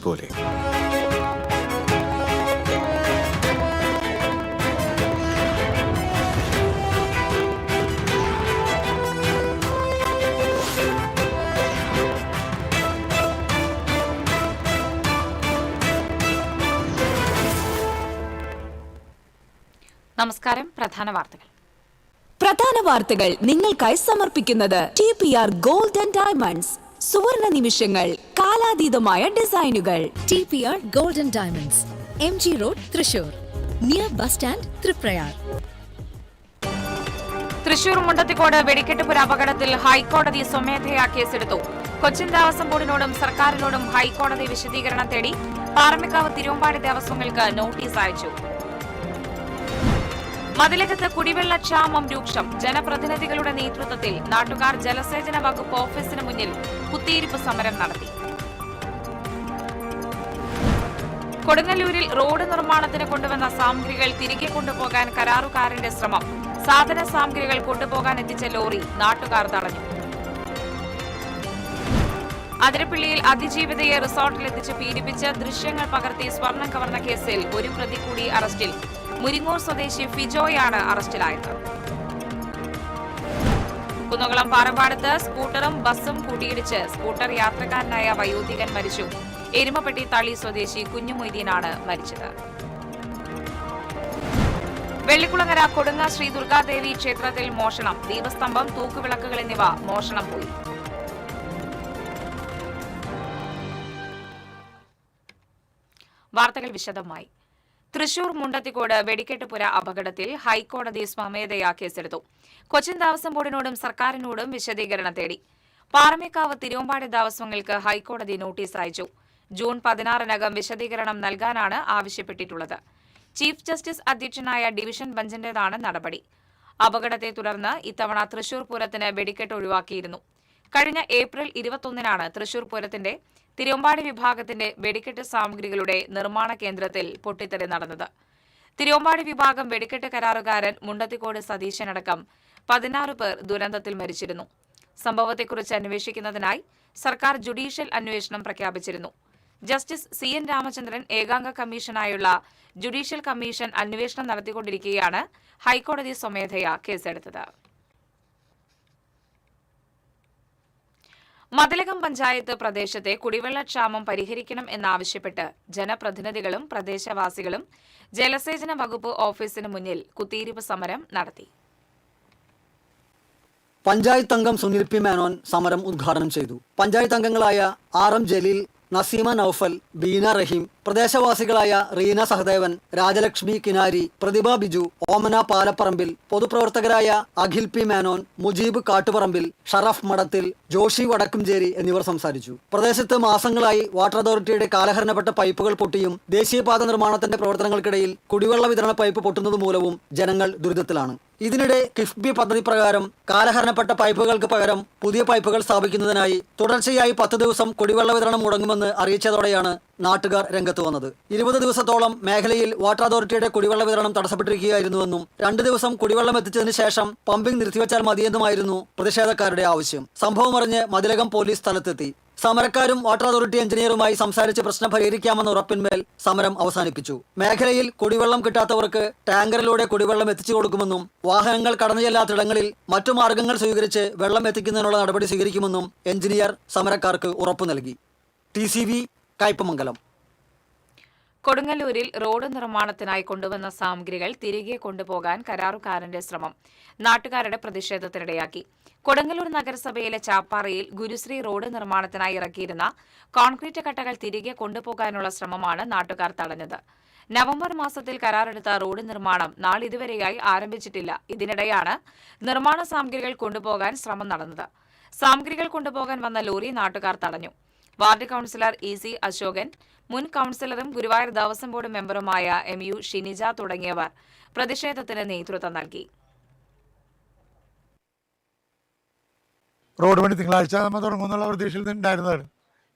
പോലെ. നമസ്കാരം. പ്രധാന വാർത്തകൾ നിങ്ങൾക്കായി സമർപ്പിക്കുന്നത് TPR ഗോൾഡ് ആൻഡ് ഡയമണ്ട്സ്. സുവർണ നിമിഷങ്ങൾ, കാലാതീതമായ ഡിസൈനുകൾ. TPR gold and diamonds, MG road, Thrissur, near bus stand, Triprayar. Thrissur Mundathikode വെടിക്കെട്ടുപുര അപകടത്തിൽ ഹൈക്കോടതി സ്വമേധയാ കേസെടുത്തു. കൊച്ചിൻ ദേവസ്വം ബോർഡിനോടും സർക്കാരിനോടും ഹൈക്കോടതി വിശദീകരണം തേടി. പാറമേക്കാവ് തിരുവമ്പാടി ദേവസ്വങ്ങൾക്ക് നോട്ടീസ് അയച്ചു. മതിലകത്ത് കുടിവെള്ളക്ഷാമം രൂക്ഷം. ജനപ്രതിനിധികളുടെ നേതൃത്വത്തിൽ നാട്ടുകാർ ജലസേചന വകുപ്പ് ഓഫീസിന് മുന്നിൽ കുത്തിയിരിപ്പ് സമരം നടത്തി. കൊടുങ്ങല്ലൂരിൽ റോഡ് നിർമ്മാണത്തിന് കൊണ്ടുവന്ന സാമഗ്രികൾ തിരികെ കൊണ്ടുപോകാൻ കരാറുകാരന്റെ ശ്രമം. സാധന സാമഗ്രികൾ കൊണ്ടുപോകാൻ എത്തിച്ച ലോറി നാട്ടുകാർ തടഞ്ഞു. അതിരപ്പിള്ളിയിൽ അതിജീവിതയെ റിസോർട്ടിലെത്തിച്ച് പീഡിപ്പിച്ച് ദൃശ്യങ്ങൾ പകർത്തി സ്വർണം കവർന്ന കേസിൽ ഒരു പ്രതി കൂടി അറസ്റ്റിൽ. മുരിങ്ങൂർ സ്വദേശി ഫിജോയാണ് അറസ്റ്റിലായത്. കുന്നകുളം പാറമ്പാടത്ത് സ്കൂട്ടറും ബസും കൂട്ടിയിടിച്ച് സ്കൂട്ടർ യാത്രക്കാരനായ വയോധികൻ മരിച്ചു. എരുമപ്പെട്ടി തളി സ്വദേശി കുഞ്ഞുമൊയ്തീനാണ് മരിച്ചത്. വെള്ളിക്കുളങ്ങര കൊടുങ്ങ ശ്രീ ദുർഗാദേവി ക്ഷേത്രത്തിൽ മോഷണം. ദീപസ്തംഭം, തൂക്കുവിളക്കുകൾ എന്നിവ മോഷണം പോയി. വാർത്തകൾ വിശദമായി. തൃശൂർ മുണ്ടത്തിക്കോട് വെടിക്കെട്ടുപുര അപകടത്തിൽ ഹൈക്കോടതി സ്വമേധയാ കേസെടുത്തു. കൊച്ചിൻ ദേവസ്വം ബോർഡിനോടും സർക്കാരിനോടും വിശദീകരണം തേടി. പാറമേക്കാവ് തിരുവമ്പാടി ദേവസ്വങ്ങൾക്ക് ഹൈക്കോടതി നോട്ടീസ് അയച്ചു. ജൂൺ 16-നകം വിശദീകരണം നൽകാനാണ് ആവശ്യപ്പെട്ടിട്ടുള്ളത്. ചീഫ് ജസ്റ്റിസ് അധ്യക്ഷനായ ഡിവിഷൻ ബെഞ്ചിന്റേതാണ് നടപടി. അപകടത്തെ തുടർന്ന് ഇത്തവണ തൃശൂർ പൂരത്തിന് വെടിക്കെട്ട് ഒഴിവാക്കിയിരുന്നു. കഴിഞ്ഞ ഏപ്രിൽ 21-നാണ് തൃശൂർ പൂരത്തിന്റെ തിരുവമ്പാടി വിഭാഗത്തിന്റെ വെടിക്കെട്ട് സാമഗ്രികളുടെ നിർമ്മാണ കേന്ദ്രത്തിൽ പൊട്ടിത്തെറി നടന്നത്. തിരുവമ്പാടി വിഭാഗം വെടിക്കെട്ട് കരാറുകാരൻ മുണ്ടത്തിക്കോട് സതീശനടക്കം 16 പേർ ദുരന്തത്തിൽ മരിച്ചിരുന്നു. സംഭവത്തെക്കുറിച്ച് അന്വേഷിക്കുന്നതിനായി സർക്കാർ ജുഡീഷ്യൽ അന്വേഷണം പ്രഖ്യാപിച്ചിരുന്നു. ജസ്റ്റിസ് CN രാമചന്ദ്രൻ ഏകാംഗ കമ്മീഷനായുള്ള ജുഡീഷ്യൽ കമ്മീഷൻ അന്വേഷണം നടത്തിക്കൊണ്ടിരിക്കെയാണ് ഹൈക്കോടതി സ്വമേധയാ കേസെടുത്തത്. മതിലകം പഞ്ചായത്ത് പ്രദേശത്തെ കുടിവെള്ളക്ഷാമം പരിഹരിക്കണം എന്നാവശ്യപ്പെട്ട് ജനപ്രതിനിധികളും പ്രദേശവാസികളും ജലസേചന വകുപ്പ് ഓഫീസിന് മുന്നിൽ കുത്തിയിരിപ്പ് സമരം നടത്തി. പഞ്ചായത്ത് അംഗം സുനിൽ P. മേനോൻ സമരം ഉദ്ഘാടനം ചെയ്തു. പഞ്ചായത്ത് അംഗങ്ങളായ RM ജലീൽ, നസീമ നൌഫൽ, ബീന റഹീം, പ്രദേശവാസികളായ റീന സഹദേവൻ, രാജലക്ഷ്മി കിനാരി, പ്രതിഭ ബിജു, ഓമന പാലപ്പറമ്പിൽ, പൊതുപ്രവർത്തകരായ അഖിൽ P. മേനോൻ, മുജീബ് കാട്ടുപറമ്പിൽ, ഷറഫ് മഠത്തിൽ, ജോഷി വടക്കുംചേരി എന്നിവർ സംസാരിച്ചു. പ്രദേശത്ത് മാസങ്ങളായി വാട്ടർ അതോറിറ്റിയുടെ കാലഹരണപ്പെട്ട പൈപ്പുകൾ പൊട്ടിയും ദേശീയപാത നിർമ്മാണത്തിന്റെ പ്രവർത്തനങ്ങൾക്കിടയിൽ കുടിവെള്ള വിതരണ പൈപ്പ് പൊട്ടുന്നത് മൂലവും ജനങ്ങൾ ദുരിതത്തിലാണ്. ഇതിനിടെ കിഫ്ബി പദ്ധതി പ്രകാരം കാലഹരണപ്പെട്ട പൈപ്പുകൾക്ക് പകരം പുതിയ പൈപ്പുകൾ സ്ഥാപിക്കുന്നതിനായി തുടർച്ചയായി 10 ദിവസം കുടിവെള്ള വിതരണം മുടങ്ങുമെന്ന് അറിയിച്ചതോടെയാണ് നാട്ടുകാർ രംഗത്ത് വന്നത്. 20 ദിവസത്തോളം മേഖലയിൽ വാട്ടർ അതോറിറ്റിയുടെ കുടിവെള്ള വിതരണം തടസ്സപ്പെട്ടിരിക്കുകയായിരുന്നുവെന്നും 2 ദിവസം കുടിവെള്ളം എത്തിച്ചതിന് ശേഷം പമ്പിംഗ് നിർത്തിവെച്ചാൽ മതിയെന്നുമായിരുന്നു പ്രതിഷേധക്കാരുടെ ആവശ്യം. സംഭവം അറിഞ്ഞ് മതിലകം പോലീസ് സ്ഥലത്തെത്തി. സമരക്കാരും വാട്ടർ അതോറിറ്റി എഞ്ചിനീയറുമായി സംസാരിച്ച് പ്രശ്നം പരിഹരിക്കാമെന്ന ഉറപ്പിന്മേൽ സമരം അവസാനിപ്പിച്ചു. മേഖലയിൽ കുടിവെള്ളം കിട്ടാത്തവർക്ക് ടാങ്കറിലൂടെ കുടിവെള്ളം എത്തിച്ചു കൊടുക്കുമെന്നും വാഹനങ്ങൾ കടന്നു ചെല്ലാത്തിടങ്ങളിൽ മറ്റു മാർഗങ്ങൾ സ്വീകരിച്ച് വെള്ളം എത്തിക്കുന്നതിനുള്ള നടപടി സ്വീകരിക്കുമെന്നും എഞ്ചിനീയർ സമരക്കാർക്ക് ഉറപ്പു നൽകി. TCV കയ്പമംഗലം. കൊടുങ്ങല്ലൂരിൽ റോഡ് നിർമ്മാണത്തിനായി കൊണ്ടുവന്ന സാമഗ്രികൾ തിരികെ കൊണ്ടുപോകാൻ കരാറുകാരന്റെ ശ്രമം നാട്ടുകാരുടെ പ്രതിഷേധത്തിനിടയാക്കി. കൊടുങ്ങല്ലൂർ നഗരസഭയിലെ ചാപ്പാറയിൽ ഗുരുശ്രീ റോഡ് നിർമ്മാണത്തിനായി ഇറക്കിയിരുന്ന കോൺക്രീറ്റ് കട്ടകൾ തിരികെ കൊണ്ടുപോകാനുള്ള ശ്രമമാണ് നാട്ടുകാർ തടഞ്ഞത്. നവംബർ മാസത്തിൽ കരാറെടുത്ത റോഡ് നിർമ്മാണം നാളിതുവരെയായി ആരംഭിച്ചിട്ടില്ല. ഇതിനിടെയാണ് നിർമ്മാണ സാമഗ്രികൾ കൊണ്ടുപോകാൻ ശ്രമം നടന്നത്. സാമഗ്രികൾ കൊണ്ടുപോകാൻ വന്ന ലോറി നാട്ടുകാർ തടഞ്ഞു. വാർഡ് കൌൺസിലർ EC അശോകൻ, മുൻ കൌൺസിലറും ഗുരുവായൂർ ദേവസ്വം ബോർഡ് മെമ്പറുമായ MU ഷിനിജ തുടങ്ങിയവർ പ്രതിഷേധത്തിന് നേതൃത്വം നൽകി. റോഡ് പണി തിങ്കളാഴ്ച നമ്മൾ തുടങ്ങുന്നുള്ള പ്രതീക്ഷയിൽ ഉണ്ടായിരുന്നതാണ്.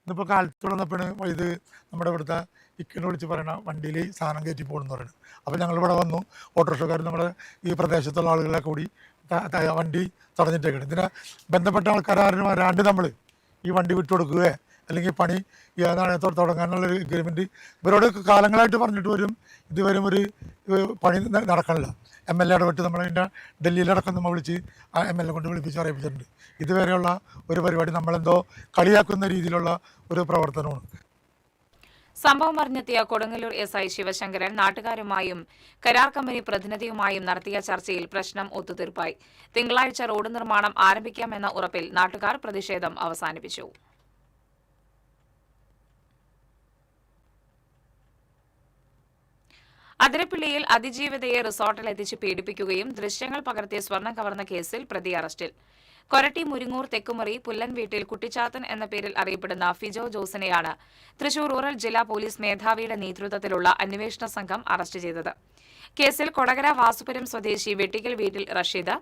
ഇന്നിപ്പോൾ കാലത്ത് തുടർന്നപ്പോഴാണ് ഇത് നമ്മുടെ ഇവിടുത്തെ ഇക്കിനെ വിളിച്ച് പറയണ വണ്ടിയിൽ സാധനം കയറ്റി പോകുന്നു പറയുന്നത്. അപ്പോൾ ഞങ്ങളിവിടെ വന്നു. ഓട്ടോറിക്ഷക്കാർ നമ്മുടെ ഈ പ്രദേശത്തുള്ള ആളുകളെ കൂടി വണ്ടി തടഞ്ഞിട്ടേക്കണം. ഇതിനെ ബന്ധപ്പെട്ട ആൾക്കാരും വരാണ്ട് നമ്മൾ ഈ വണ്ടി വിട്ടുകൊടുക്കുകയോ അല്ലെങ്കിൽ പണി തുടങ്ങാനുള്ളൊരു എഗ്രിമെൻറ്റ് ഇവരോട് കാലങ്ങളായിട്ട് പറഞ്ഞിട്ട് വരും, ഇതുവരെ ഒരു പണി നടക്കണില്ല. MLA ഇടപെട്ട് നമ്മളതിൻ്റെ ഡൽഹിയിലടക്കം നമ്മൾ വിളിച്ച് MLA കൊണ്ട് വിളിപ്പിച്ച് അറിയിപ്പിച്ചിട്ടുണ്ട്. ഇതുവരെയുള്ള ഒരു പരിപാടി നമ്മളെന്തോ കളിയാക്കുന്ന രീതിയിലുള്ള ഒരു പ്രവർത്തനമാണ്. സംഭവം അറിഞ്ഞെത്തിയ കൊടുങ്ങല്ലൂർ SI ശിവശങ്കരൻ നാട്ടുകാരുമായും കരാർ കമ്പനി പ്രതിനിധിയുമായും നടത്തിയ ചർച്ചയിൽ പ്രശ്നം ഒത്തുതീർപ്പായി. തിങ്കളാഴ്ച റോഡ് നിർമ്മാണം ആരംഭിക്കാമെന്ന ഉറപ്പിൽ നാട്ടുകാർ പ്രതിഷേധം അവസാനിപ്പിച്ചു. അതിരപ്പിള്ളിയിൽ അതിജീവിതയെ റിസോർട്ടിൽ എത്തിച്ച് പീഡിപ്പിക്കുകയും ദൃശ്യങ്ങൾ പകർത്തി സ്വർണം കവർന്ന കേസിൽ പ്രതി അറസ്റ്റിൽ. കൊരട്ടി മുരിങ്ങൂർ തെക്കുമുറി പുല്ലൻ വീട്ടിൽ കുട്ടിച്ചാത്തൻ എന്ന പേരിൽ അറിയപ്പെടുന്ന ഫിജോ ജോസിനെയാണ് തൃശൂർ റൂറൽ ജില്ലാ പോലീസ് മേധാവിയുടെ നേതൃത്വത്തിലുള്ള അന്വേഷണ സംഘം അറസ്റ്റ് ചെയ്തത്. കേസിൽ കൊടകര വാസുപുരം സ്വദേശി വെട്ടിക്കൽ വീട്ടിൽ റഷീദ്,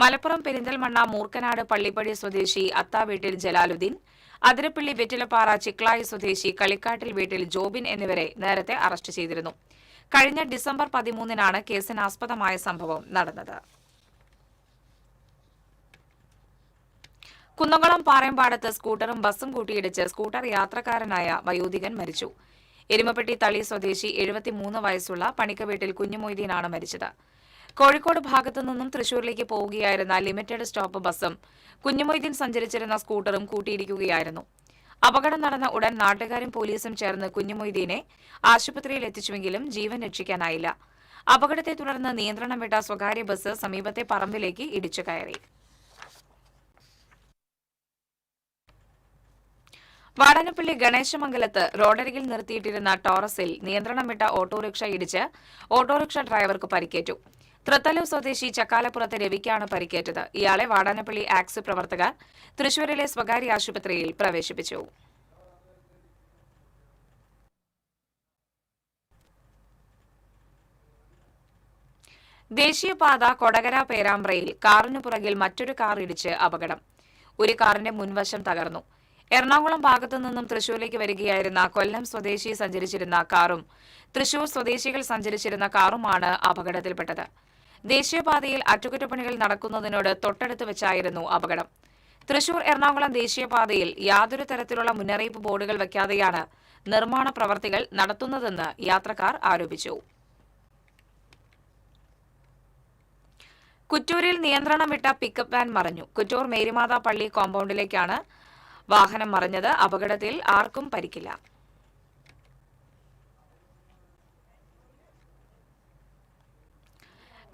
മലപ്പുറം പെരിന്തൽമണ്ണ മൂർക്കനാട് പള്ളിപ്പടി സ്വദേശി അത്താ വീട്ടിൽ ജലാലുദ്ദീൻ, അതിരപ്പള്ളി വെറ്റിലപ്പാറ ചിക്ലായി സ്വദേശി കളിക്കാട്ടിൽ വീട്ടിൽ ജോബിൻ എന്നിവരെ നേരത്തെ അറസ്റ്റ് ചെയ്തിരുന്നു. കഴിഞ്ഞ ഡിസംബർ 13-നാണ് കേസിനാസ്പദമായ സംഭവം നടന്നത്. കുന്നംകുളം പാറയമ്പാടത്ത് സ്കൂട്ടറും ബസും കൂട്ടിയിടിച്ച് സ്കൂട്ടർ യാത്രക്കാരനായ വയോധികൻ മരിച്ചു. എരുമപ്പെട്ടി തളി സ്വദേശി 73 വയസ്സുള്ള പണിക്കവീട്ടിൽ കുഞ്ഞുമൊയ്തീനാണ് മരിച്ചത്. കോഴിക്കോട് ഭാഗത്തു നിന്നും തൃശൂരിലേക്ക് പോവുകയായിരുന്ന ലിമിറ്റഡ് സ്റ്റോപ്പ് ബസും കുഞ്ഞുമൊയ്തീൻ സഞ്ചരിച്ചിരുന്ന സ്കൂട്ടറും കൂട്ടിയിടിക്കുകയായിരുന്നു. അപകടം നടന്ന ഉടൻ നാട്ടുകാരും പോലീസും ചേർന്ന് കുഞ്ഞുമൊയ്തീനെ ആശുപത്രിയിൽ എത്തിച്ചുവെങ്കിലും ജീവൻ രക്ഷിക്കാനായില്ല. അപകടത്തെ തുടർന്ന് നിയന്ത്രണം വിട്ട സ്വകാര്യ ബസ് സമീപത്തെ പറമ്പിലേക്ക് ഇടിച്ചു കയറി. വാടാനപ്പള്ളി ഗണേശമംഗലത്ത് റോഡരികിൽ നിർത്തിയിട്ടിരുന്ന ടോറസിൽ നിയന്ത്രണം വിട്ട ഓട്ടോറിക്ഷ ഇടിച്ച് ഓട്ടോറിക്ഷ ഡ്രൈവർക്ക് പരിക്കേറ്റു. തൃത്തല്ലൂർ സ്വദേശി ചക്കാലപ്പുറത്ത് രവിക്കാണ് പരിക്കേറ്റത്. ഇയാളെ വാടാനപ്പള്ളി ആക്സ് പ്രവർത്തകർ തൃശൂരിലെ സ്വകാര്യ ആശുപത്രിയിൽ പ്രവേശിപ്പിച്ചു. ദേശീയപാത കൊടകര പേരാമ്പ്രയിൽ കാറിനു പുറകിൽ മറ്റൊരു കാർ ഇടിച്ച് അപകടം. ഒരു കാറിന്റെ മുൻവശം തകർന്നു. എറണാകുളം ഭാഗത്തു നിന്നും തൃശൂരിലേക്ക് വരികയായിരുന്ന കൊല്ലം സ്വദേശി സഞ്ചരിച്ചിരുന്ന കാറും തൃശൂർ സ്വദേശികൾ സഞ്ചരിച്ചിരുന്ന കാറുമാണ് അപകടത്തിൽപ്പെട്ടത്. ദേശീയപാതയിൽ അറ്റകുറ്റപ്പണികൾ നടക്കുന്നതിനോട് തൊട്ടടുത്ത് വെച്ചായിരുന്നു അപകടം. തൃശൂർ എറണാകുളം ദേശീയപാതയിൽ യാതൊരു തരത്തിലുള്ള മുന്നറിയിപ്പ് ബോർഡുകൾ വയ്ക്കാതെയാണ് നിർമ്മാണ പ്രവർത്തികൾ നടത്തുന്നതെന്ന് യാത്രക്കാർ ആരോപിച്ചു. കുറ്റൂരിൽ നിയന്ത്രണം വിട്ട പിക്കപ്പ് വാൻ മറിഞ്ഞു. കുറ്റൂർ മേരിമാതാ പള്ളി കോമ്പൗണ്ടിലേക്കാണ് വാഹനം മറിഞ്ഞത്. അപകടത്തിൽ ആർക്കും പരിക്കില്ല.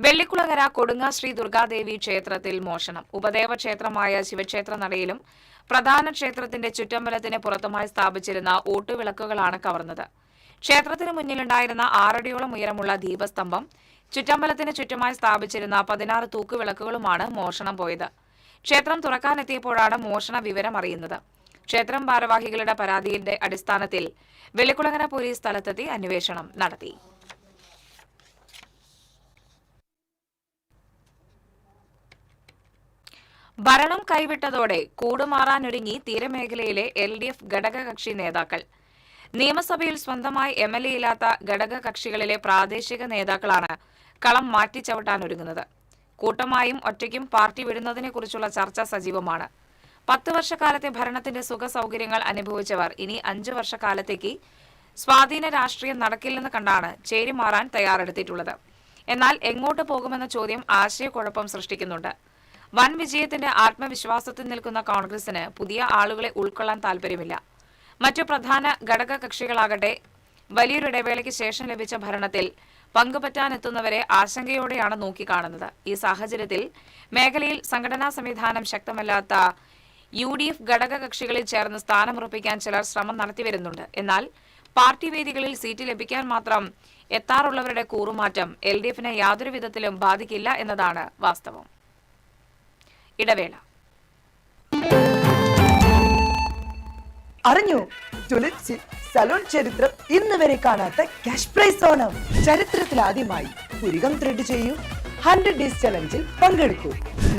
വെള്ളിക്കുളങ്ങര കൊടുങ്ങ ശ്രീ ദുർഗാദേവി ക്ഷേത്രത്തിൽ മോഷണം. ഉപദേവ ക്ഷേത്രമായ ശിവക്ഷേത്ര നടയിലും പ്രധാന ക്ഷേത്രത്തിന്റെ ചുറ്റമ്പലത്തിന് പുറത്തുമായി സ്ഥാപിച്ചിരുന്ന ഓട്ടുവിളക്കുകളാണ് കവർന്നത്. ക്ഷേത്രത്തിന് മുന്നിലുണ്ടായിരുന്ന 6 അടിയോളം ഉയരമുള്ള ദീപസ്തംഭം, ചുറ്റമ്പലത്തിന് ചുറ്റുമായി സ്ഥാപിച്ചിരുന്ന 16 തൂക്കുവിളക്കുകളുമാണ് മോഷണം പോയത്. ക്ഷേത്രം തുറക്കാനെത്തിയപ്പോഴാണ് മോഷണ വിവരം അറിയുന്നത്. ക്ഷേത്രം ഭാരവാഹികളുടെ പരാതിയുടെ അടിസ്ഥാനത്തിൽ വെള്ളിക്കുളങ്ങര പോലീസ് സ്ഥലത്തെത്തി അന്വേഷണം നടത്തി. ഭരണം കൈവിട്ടതോടെ കൂടുമാറാനൊരുങ്ങി തീരമേഖലയിലെ LDF ഘടകകക്ഷി നേതാക്കൾ. നിയമസഭയിൽ സ്വന്തമായി MLA ഇല്ലാത്ത ഘടകകക്ഷികളിലെ പ്രാദേശിക നേതാക്കളാണ് കളം മാറ്റിച്ചവിട്ടാനൊരുങ്ങുന്നത്. കൂട്ടമായും ഒറ്റയ്ക്കും പാർട്ടി വിടുന്നതിനെക്കുറിച്ചുള്ള ചർച്ച സജീവമാണ്. 10 വർഷക്കാലത്തെ ഭരണത്തിന്റെ സുഖ സൗകര്യങ്ങൾ അനുഭവിച്ചവർ ഇനി 5 വർഷക്കാലത്തേക്ക് സ്വാധീന രാഷ്ട്രീയം നടക്കില്ലെന്ന് കണ്ടാണ് ചേരിമാറാൻ തയ്യാറെടുത്തിട്ടുള്ളത്. എന്നാൽ എങ്ങോട്ട് പോകുമെന്ന ചോദ്യം ആശയക്കുഴപ്പം സൃഷ്ടിക്കുന്നുണ്ട്. വൻ വിജയത്തിന്റെ ആത്മവിശ്വാസത്തിൽ നിൽക്കുന്ന കോൺഗ്രസിന് പുതിയ ആളുകളെ ഉൾക്കൊള്ളാൻ താൽപര്യമില്ല. മറ്റു പ്രധാന ഘടകകക്ഷികളാകട്ടെ വലിയൊരു ഇടവേളയ്ക്ക് ശേഷം ലഭിച്ച ഭരണത്തിൽ പങ്കുപറ്റാനെത്തുന്നവരെ ആശങ്കയോടെയാണ് നോക്കിക്കാണുന്നത്. ഈ സാഹചര്യത്തിൽ മേഖലയിൽ സംഘടനാ സംവിധാനം ശക്തമല്ലാത്ത UDF ഘടകകക്ഷികളിൽ ചേർന്ന് സ്ഥാനമുറപ്പിക്കാൻ ചിലർ ശ്രമം നടത്തിവരുന്നുണ്ട്. എന്നാൽ പാർട്ടി വേദികളിൽ സീറ്റ് ലഭിക്കാൻ മാത്രം എത്താറുള്ളവരുടെ കൂറുമാറ്റം LDFനെ യാതൊരു വിധത്തിലും ബാധിക്കില്ല എന്നതാണ് വാസ്തവം. ഇടവേള. അറിഞ്ഞു, ടുലിപ്സിൽ സലൂൺ ചരിത്രം ഇന്ന് വരെ കാണാത്ത ക്യാഷ് പ്രൈസ് ഓണം. ചരിത്രത്തിലാദ്യമായി പുരികം ത്രെഡ് ചെയ്യൂ, 100 ഡേയ്സ് ചലഞ്ചിൽ പങ്കെടുക്കൂ.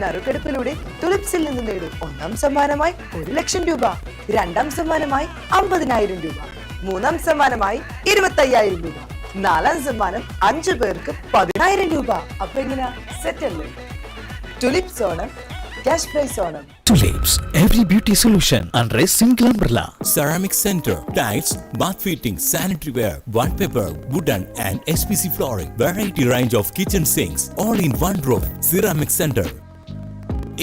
നറുക്കെടുപ്പിലൂടെ ടുലിപ്സിൽ നിന്ന് നേടൂ 1ാം സമ്മാനമായി 1 ലക്ഷം രൂപ, 2ാം സമ്മാനമായി 50,000 രൂപ, 3ാം സമ്മാനമായി 25,000 രൂപ, 4ാം സമ്മാനം 5 പേർക്ക് 10,000 രൂപ. അപ്പൊ എങ്ങനെയാ, സെറ്റ് അല്ലേ? Tulips Onam cash prize Onam. Tulips, every beauty solution under a single umbrella. Ceramic Center, tiles, bath fittings, sanitary ware, wallpaper, wooden and SPC flooring, variety range of kitchen sinks, all in one roof. Ceramic Center.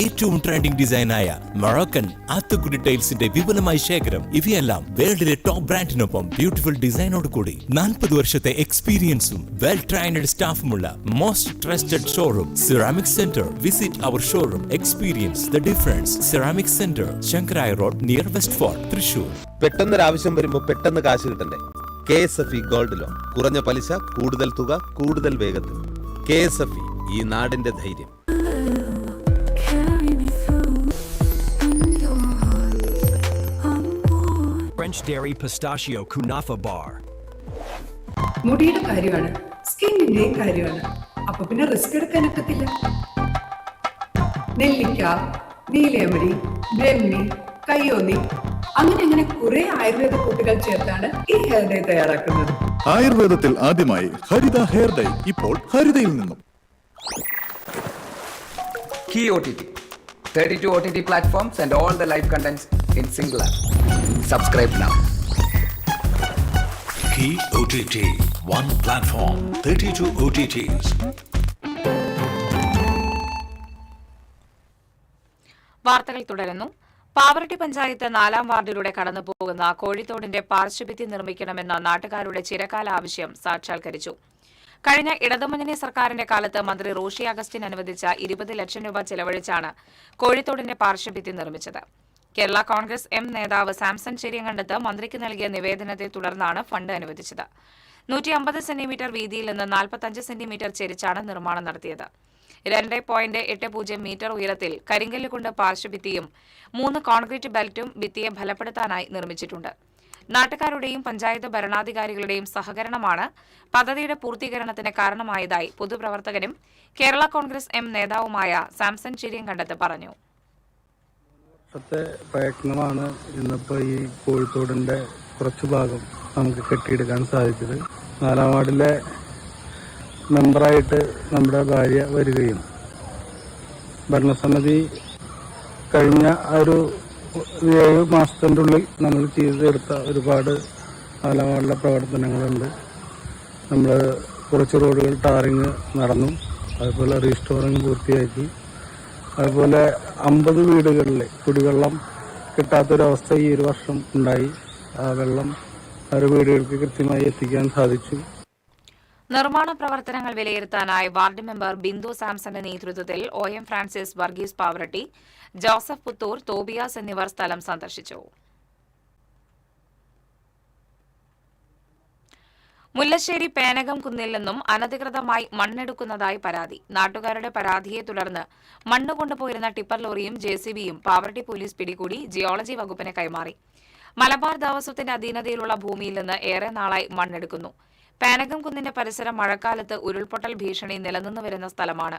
ഏറ്റവും trending ഡിസൈനായ Moroccan ആത്തുക്കുടി ടൈൽസിന്റെ വിപുലമായ ശേഖരം. ഇവയെല്ലാം വേൾഡിലെ top ബ്രാൻഡിനൊപ്പം beautiful ഡിസൈനോട് കൂടി 40 വർഷത്തെ എക്സ്പീരിയൻസും well trained സ്റ്റാഫുമുള്ള most trusted showroom ceramic centre. Visit our showroom, experience the difference. Ceramic centre, Shankaraya road, near west fort, Thrissur. പെട്ടെന്നൊരാവശ്യം വരുമ്പോൾ പെട്ടെന്ന് കാശ് കിട്ടണ്ടേ? KSFE ഗോൾഡ് ലോൺ, കുറഞ്ഞ പലിശ, കൂടുതൽ തുക, കൂടുതൽ വേഗത്തിൽ. KSFE, ഈ നാടിന്റെ ധൈര്യം. French Dairy Pistachio Kunafa Bar. മുടിയുടെ കാര്യമാണ്, സ്കിന്നിന്റെയും കാര്യമാണ്. അപ്പൊ പിന്നെ റിസ്ക് എടുക്കാനൊക്കത്തില്ല. നെല്ലിക്ക, നീലയമരി, ബ്രഹ്മി, കയ്യോന്നി, അങ്ങനെ കുറെ ആയുർവേദ കൂട്ടുകൾ ചേർത്താണ് ഈ ഹെയർ ഡേ തയ്യാറാക്കുന്നത്. ആയുർവേദത്തിൽ ആദ്യമായി ഹരിത ഹെയർ ഡൈ ഇപ്പോൾ ഹരിതയിൽ നിന്നും. Key OTT, 32 OTT platforms and all the live contents in single app. Subscribe now. Key OTT, one platform, 32 OTTs. വാർത്തകൾ തുടരുന്നു. പാവറട്ടി പഞ്ചായത്ത് 4-ാം വാർഡിലൂടെ കടന്നു പോകുന്ന കോഴിത്തോടിന്റെ പാർശ്വഭിത്തി നിർമ്മിക്കണമെന്ന നാട്ടുകാരുടെ ചിരകാല ആവശ്യം സാക്ഷാത്കരിച്ചു. കഴിഞ്ഞ ഇടതുമുന്നണി സർക്കാരിന്റെ കാലത്ത് മന്ത്രി റോഷി അഗസ്റ്റിൻ അനുവദിച്ച 20 ലക്ഷം രൂപ ചെലവഴിച്ചാണ് കോഴിത്തോടിന്റെ പാർശ്വഭിത്തി നിർമ്മിച്ചത്. കേരള കോൺഗ്രസ് എം നേതാവ് സാംസൺ ചെരിയങ്കണ്ടത്ത് മന്ത്രിക്ക് നൽകിയ നിവേദനത്തെ തുടർന്നാണ് ഫണ്ട് അനുവദിച്ചത്. 150 സെന്റിമീറ്റർ വീതിയിൽ നിന്ന് 45 സെന്റിമീറ്റർ ചെരിച്ചാണ് നിർമ്മാണം നടത്തിയത്. 2.80 മീറ്റർ ഉയരത്തിൽ കരിങ്കല്ല് കൊണ്ട് പാർശ്വഭിത്തിയും 3 കോൺക്രീറ്റ് ബെൽറ്റും ഭിത്തിയെ ഫലപ്പെടുത്താനായി നിർമ്മിച്ചിട്ടുണ്ട്. നാട്ടുകാരുടെയും പഞ്ചായത്ത് ഭരണാധികാരികളുടെയും സഹകരണമാണ് പദ്ധതിയുടെ പൂർത്തീകരണത്തിന് കാരണമായതായി പൊതുപ്രവർത്തകനും കേരള കോൺഗ്രസ് എം നേതാവുമായ സാംസൺ ചെരിയങ്കണ്ടത്ത് പറഞ്ഞു. പ്രയത്നമാണ് ഇന്നിപ്പോൾ ഈ കോഴിത്തോടിൻ്റെ കുറച്ച് ഭാഗം നമുക്ക് കെട്ടിയെടുക്കാൻ സാധിച്ചത്. 4-ാം വാർഡിലെ മെമ്പറായിട്ട് നമ്മുടെ ഭാര്യ വരികയും ഭരണസമിതി കഴിഞ്ഞ ഒരു 7 മാസത്തിൻ്റെ ഉള്ളിൽ നമ്മൾ ചെയ്തെടുത്ത ഒരുപാട് 4-ാം വാർഡിലെ പ്രവർത്തനങ്ങളുണ്ട്. നമ്മൾ കുറച്ച് റോഡുകൾ ടാറിങ് നടന്നു, അതുപോലെ റീസ്റ്റോറിങ് പൂർത്തിയാക്കി. അതുപോലെ 50 വീടുകളിൽ കുടിവെള്ളം കിട്ടാത്തൊരവസ്ഥ ഈ ഒരു വർഷം ഉണ്ടായി. ആ വെള്ളം ഒരു വീടുകൾക്ക് കൃത്യമായി എത്തിക്കാൻ സാധിച്ചു. നിർമ്മാണ പ്രവർത്തനങ്ങൾ വിലയിരുത്താനായി വാർഡ് മെമ്പർ ബിന്ദു സാംസന്റെ നേതൃത്വത്തിൽ OM ഫ്രാൻസിസ്, വർഗീസ് പാവറട്ടി, ജോസഫ് പുത്തൂർ, തോബിയാസ് എന്നിവർ സ്ഥലം സന്ദർശിച്ചു. മുല്ലശ്ശേരി പേനകം കുന്നിൽ നിന്നും അനധികൃതമായി മണ്ണെടുക്കുന്നതായി പരാതി. നാട്ടുകാരുടെ പരാതിയെ തുടർന്ന് മണ്ണ് കൊണ്ടുപോയിരുന്ന ടിപ്പർ ലോറിയും JCBയും പാവറട്ടി പോലീസ് പിടികൂടി ജിയോളജി വകുപ്പിന് കൈമാറി. മലബാർ ദേവസ്വത്തിന്റെ അധീനതയിലുള്ള ഭൂമിയിൽ നിന്ന് ഏറെ നാളായി മണ്ണെടുക്കുന്നു. പേനകം കുന്നിന്റെ പരിസരം മഴക്കാലത്ത് ഉരുൾപൊട്ടൽ ഭീഷണി നിലനിന്നു വരുന്ന സ്ഥലമാണ്.